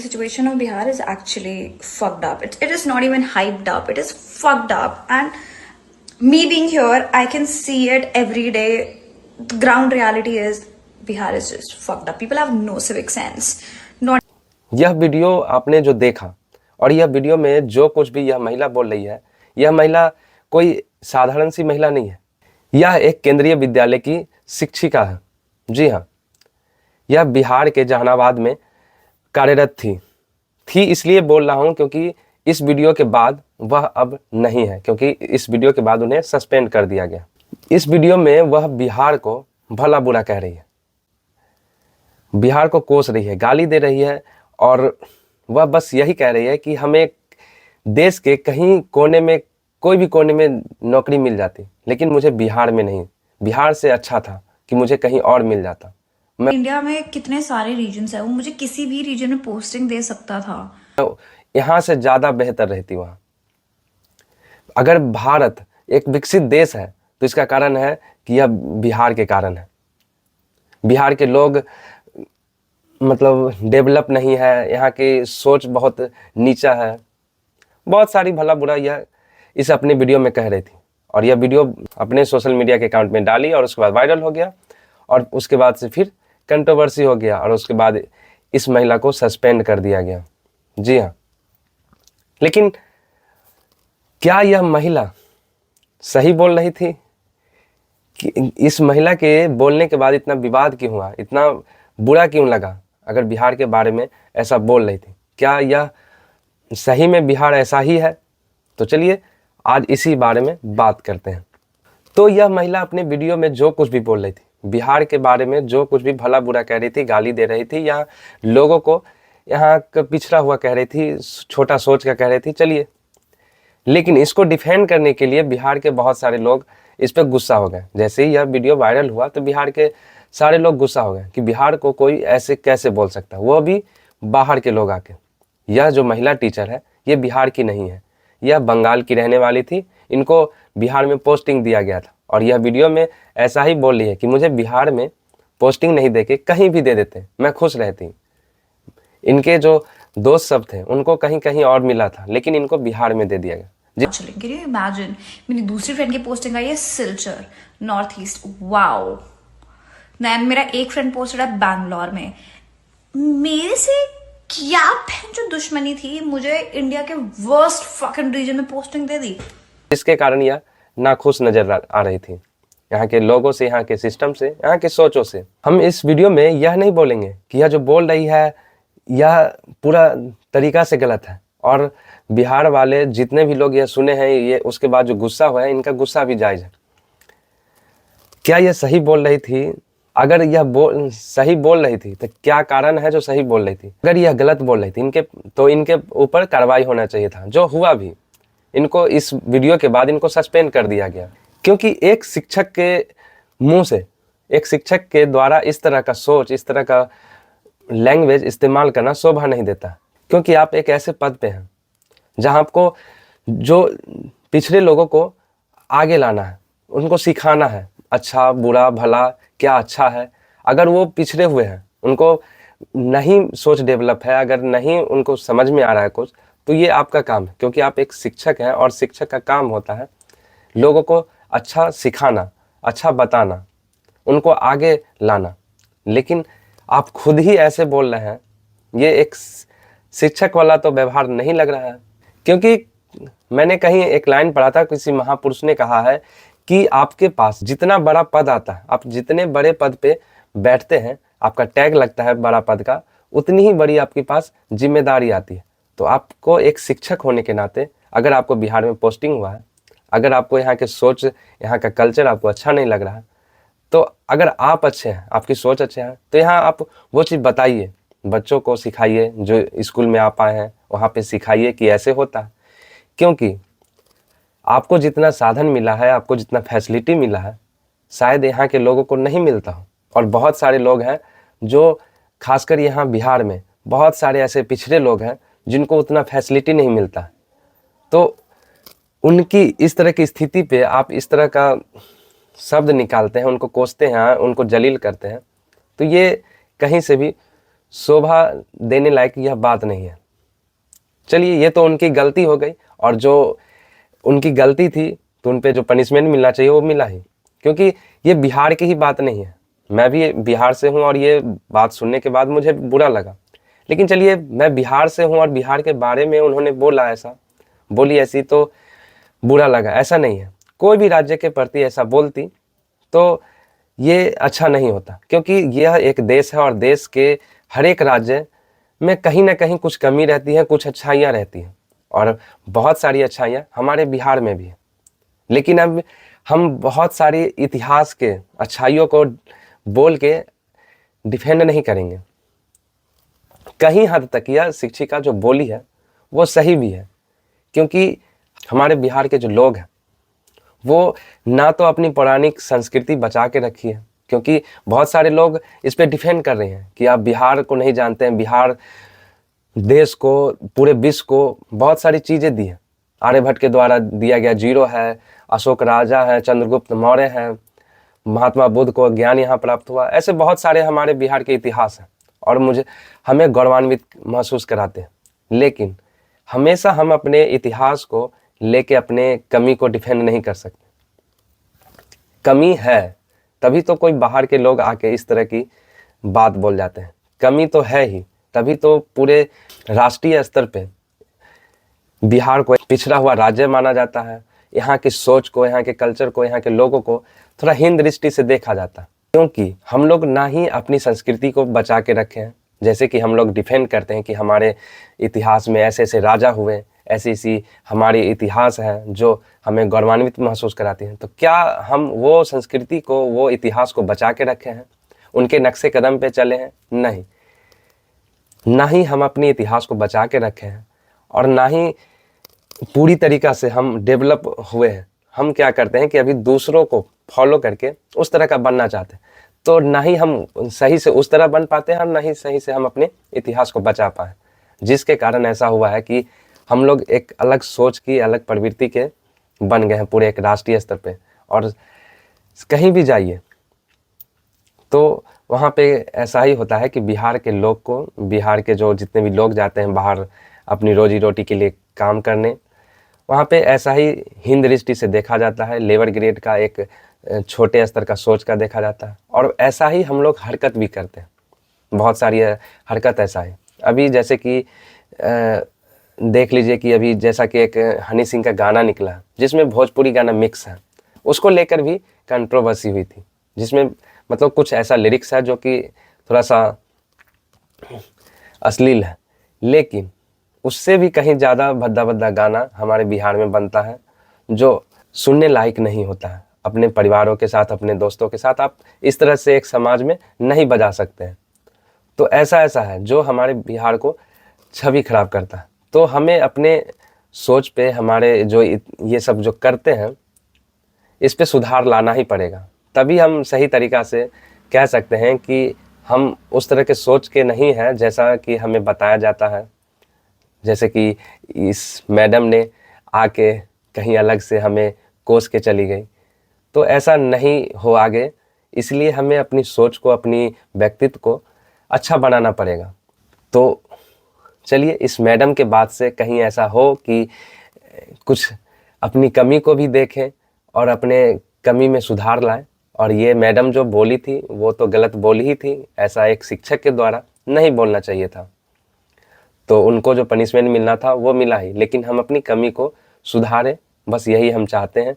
The situation of Bihar is actually fucked up. It is not even hyped up. It is fucked up. And me being here, I can see it every day. The ground reality is Bihar is just fucked up. People have no civic sense. Not यह video आपने जो देखा और यह video में जो कुछ भी यह महिला बोल रही है, यह महिला कोई साधारण सी महिला नहीं है। यह एक केंद्रीय विद्यालय की शिक्षिका है। जी हाँ, यह बिहार के जहानाबाद में कार्यरत थी इसलिए बोल रहा हूँ क्योंकि इस वीडियो के बाद वह अब नहीं है, क्योंकि इस वीडियो के बाद उन्हें सस्पेंड कर दिया गया। इस वीडियो में वह बिहार को भला बुरा कह रही है, बिहार को कोस रही है, गाली दे रही है और वह बस यही कह रही है कि हमें देश के कहीं कोने में, कोई भी कोने में नौकरी मिल जाती, लेकिन मुझे बिहार में नहीं। बिहार से अच्छा था कि मुझे कहीं और मिल जाता। इंडिया में कितने सारे रीजन्स है, वो मुझे किसी भी रीजन में पोस्टिंग दे सकता था। यहाँ से ज़्यादा बेहतर रहती वहाँ। अगर भारत एक विकसित देश है तो इसका कारण है कि यह बिहार के कारण है। बिहार के लोग मतलब डेवलप नहीं है, यहाँ की सोच बहुत नीचा है। बहुत सारी भला बुरा यह इस अपने वीडियो में कह रही थी और यह वीडियो अपने सोशल मीडिया के अकाउंट में डाली और उसके बाद वायरल हो गया और उसके बाद से फिर कंट्रोवर्सी हो गया और उसके बाद इस महिला को सस्पेंड कर दिया गया। जी हाँ, लेकिन क्या यह महिला सही बोल रही थी? कि इस महिला के बोलने के बाद इतना विवाद क्यों हुआ, इतना बुरा क्यों लगा? अगर बिहार के बारे में ऐसा बोल रही थी, क्या यह सही में बिहार ऐसा ही है? तो चलिए आज इसी बारे में बात करते हैं। तो यह महिला अपने वीडियो में जो कुछ भी बोल रही थी, बिहार के बारे में जो कुछ भी भला बुरा कह रही थी, गाली दे रही थी, यहाँ लोगों को यहाँ का पिछड़ा हुआ कह रही थी, छोटा सोच का कह रही थी, चलिए। लेकिन इसको डिफेंड करने के लिए बिहार के बहुत सारे लोग इस पर गुस्सा हो गए। जैसे ही यह वीडियो वायरल हुआ तो बिहार के सारे लोग गुस्सा हो गए कि बिहार को कोई ऐसे कैसे बोल सकता है, वो भी बाहर के लोग आके। यह जो महिला टीचर है ये बिहार की नहीं है, यह बंगाल की रहने वाली थी। इनको बिहार में पोस्टिंग दिया गया था और यह वीडियो में ऐसा ही बोल रही है कि मुझे बिहार में पोस्टिंग नहीं देके कहीं भी दे देते मैं खुश रहती। इनके जो दोस्त सब थे उनको कहीं कहीं और मिला था, लेकिन इनको बिहार में दे दिया गया। Can you imagine? मेरी दूसरी फ्रेंड की पोस्टिंग आई है Silchar, north east. Wow. Then मेरा एक फ्रेंड पोस्टेड है बैंगलोर में। मेरे से क्या जो दुश्मनी थी, मुझे इंडिया के वर्स्ट फकिंग रीजन में पोस्टिंग दे दी। इसके कारण यह नाखुश नजर आ रही थी यहाँ के लोगों से, यहाँ के सिस्टम से, यहाँ के सोचों से। हम इस वीडियो में यह नहीं बोलेंगे कि यह जो बोल रही है यह पूरा तरीका से गलत है और बिहार वाले जितने भी लोग यह सुने हैं, ये उसके बाद जो गुस्सा हुआ है, इनका गुस्सा भी जायज है। क्या यह सही बोल रही थी? अगर यह सही बोल रही थी तो क्या कारण है जो सही बोल रही थी? अगर यह गलत बोल रही थी इनके ऊपर कार्रवाई होना चाहिए था, जो हुआ भी। इनको इस वीडियो के बाद इनको सस्पेंड कर दिया गया, क्योंकि एक शिक्षक के मुंह से, एक शिक्षक के द्वारा इस तरह का सोच, इस तरह का लैंग्वेज इस्तेमाल करना शोभा नहीं देता। क्योंकि आप एक ऐसे पद पे हैं जहां आपको जो पिछड़े लोगों को आगे लाना है, उनको सिखाना है अच्छा बुरा भला, क्या अच्छा है। अगर वो पिछड़े हुए हैं, उनको नहीं सोच डेवलप है, अगर नहीं उनको समझ में आ रहा है कुछ, तो ये आपका काम है, क्योंकि आप एक शिक्षक हैं और शिक्षक का काम होता है लोगों को अच्छा सिखाना, अच्छा बताना, उनको आगे लाना। लेकिन आप खुद ही ऐसे बोल रहे हैं, ये एक शिक्षक वाला तो व्यवहार नहीं लग रहा है। क्योंकि मैंने कहीं एक लाइन पढ़ा था, किसी महापुरुष ने कहा है कि आपके पास जितना बड़ा पद आता है, आप जितने बड़े पद पे बैठते हैं, आपका टैग लगता है बड़ा पद का, उतनी ही बड़ी आपके पास जिम्मेदारी आती है। तो आपको एक शिक्षक होने के नाते, अगर आपको बिहार में पोस्टिंग हुआ है, अगर आपको यहाँ के सोच, यहाँ का कल्चर आपको अच्छा नहीं लग रहा है, तो अगर आप अच्छे हैं, आपकी सोच अच्छे है, तो यहाँ आप वो चीज़ बताइए, बच्चों को सिखाइए, जो स्कूल में आप आए हैं वहाँ पे सिखाइए कि ऐसे होता है। क्योंकि आपको जितना साधन मिला है, आपको जितना फैसिलिटी मिला है, शायद यहाँ के लोगों को नहीं मिलता हो। और बहुत सारे लोग हैं जो, खासकर यहाँ बिहार में बहुत सारे ऐसे पिछड़े लोग हैं जिनको उतना फैसिलिटी नहीं मिलता। तो उनकी इस तरह की स्थिति पे आप इस तरह का शब्द निकालते हैं, उनको कोसते हैं, उनको जलील करते हैं, तो ये कहीं से भी शोभा देने लायक यह बात नहीं है। चलिए, ये तो उनकी गलती हो गई, और जो उनकी गलती थी तो उन पे जो पनिशमेंट मिलना चाहिए वो मिला ही, क्योंकि ये बिहार की ही बात नहीं है। मैं भी बिहार से हूँ और ये बात सुनने के बाद मुझे बुरा लगा। लेकिन चलिए, मैं बिहार से हूँ और बिहार के बारे में उन्होंने बोली ऐसी, तो बुरा लगा, ऐसा नहीं है। कोई भी राज्य के प्रति ऐसा बोलती तो ये अच्छा नहीं होता, क्योंकि यह एक देश है और देश के हर एक राज्य में कहीं ना कहीं कुछ कमी रहती है, कुछ अच्छाइयाँ रहती हैं, और बहुत सारी अच्छाइयाँ हमारे बिहार में भी है। लेकिन अब हम बहुत सारी इतिहास के अच्छाइयों को बोल के डिफेंड नहीं करेंगे। कहीं हद तक यह शिक्षिका जो बोली है वो सही भी है, क्योंकि हमारे बिहार के जो लोग हैं वो ना तो अपनी पौराणिक संस्कृति बचा के रखी है, क्योंकि बहुत सारे लोग इस पे डिफेंड कर रहे हैं कि आप बिहार को नहीं जानते हैं। बिहार देश को, पूरे विश्व को बहुत सारी चीज़ें दी हैं, आर्यभट्ट के द्वारा दिया गया, जीरो है, अशोक राजा है, चंद्रगुप्त मौर्य है, महात्मा बुद्ध को ज्ञान यहाँ प्राप्त हुआ। ऐसे बहुत सारे हमारे बिहार के इतिहास हैं और हमें गौरवान्वित महसूस कराते हैं। लेकिन हमेशा हम अपने इतिहास को लेके अपने कमी को डिफेंड नहीं कर सकते। कमी है तभी तो कोई बाहर के लोग आके इस तरह की बात बोल जाते हैं। कमी तो है ही, तभी तो पूरे राष्ट्रीय स्तर पे बिहार को पिछड़ा हुआ राज्य माना जाता है। यहाँ की सोच को, यहाँ के कल्चर को, यहाँ के लोगों को थोड़ा हीन दृष्टि से देखा जाता है, क्योंकि हम लोग ना ही अपनी संस्कृति को बचा के रखे हैं। जैसे कि हम लोग डिफेंड करते हैं कि हमारे इतिहास में ऐसे ऐसे राजा हुए, ऐसी ऐसी हमारी इतिहास है जो हमें गौरवान्वित महसूस कराती हैं। तो क्या हम वो संस्कृति को, वो इतिहास को बचा के रखे हैं, उनके नक्शे कदम पे चले हैं? नहीं, ना ही हम अपने इतिहास को बचा के रखे हैं और ना ही पूरी तरीक़ा से हम डेवलप हुए हैं। हम क्या करते हैं कि अभी दूसरों को फॉलो करके उस तरह का बनना चाहते हैं, तो ना ही हम सही से उस तरह बन पाते हैं और ना ही सही से हम अपने इतिहास को बचा पाए, जिसके कारण ऐसा हुआ है कि हम लोग एक अलग सोच की, अलग प्रवृत्ति के बन गए हैं पूरे एक राष्ट्रीय स्तर पे। और कहीं भी जाइए तो वहाँ पे ऐसा ही होता है कि बिहार के लोग को, बिहार के जो जितने भी लोग जाते हैं बाहर अपनी रोजी रोटी के लिए काम करने, वहाँ पे ऐसा ही हीन दृष्टि से देखा जाता है। लेबर ग्रेड का एक छोटे स्तर का सोच का देखा जाता है, और ऐसा ही हम लोग हरकत भी करते हैं। बहुत सारी हरकत ऐसा है। अभी जैसे कि देख लीजिए कि अभी जैसा कि एक हनी सिंह का गाना निकला जिसमें भोजपुरी गाना मिक्स है, उसको लेकर भी कंट्रोवर्सी हुई थी, जिसमें मतलब कुछ ऐसा लिरिक्स है जो कि थोड़ा सा अश्लील है, लेकिन उससे भी कहीं ज़्यादा भद्दा भद्दा गाना हमारे बिहार में बनता है जो सुनने लायक नहीं होता है। अपने परिवारों के साथ, अपने दोस्तों के साथ आप इस तरह से एक समाज में नहीं बजा सकते हैं। तो ऐसा है जो हमारे बिहार को छवि खराब करता है। तो हमें अपने सोच पे, हमारे जो ये सब जो करते हैं, इस पे सुधार लाना ही पड़ेगा। तभी हम सही तरीक़ा से कह सकते हैं कि हम उस तरह के सोच के नहीं हैं जैसा कि हमें बताया जाता है। जैसे कि इस मैडम ने आके कहीं अलग से हमें कोस के चली गई, तो ऐसा नहीं हो आगे। इसलिए हमें अपनी सोच को, अपनी व्यक्तित्व को अच्छा बनाना पड़ेगा। तो चलिए, इस मैडम के बाद से कहीं ऐसा हो कि कुछ अपनी कमी को भी देखें और अपने कमी में सुधार लाएं। और ये मैडम जो बोली थी वो तो गलत बोली ही थी, ऐसा एक शिक्षक के द्वारा नहीं बोलना चाहिए था। तो उनको जो पनिशमेंट मिलना था वो मिला ही, लेकिन हम अपनी कमी को सुधारें, बस यही हम चाहते हैं।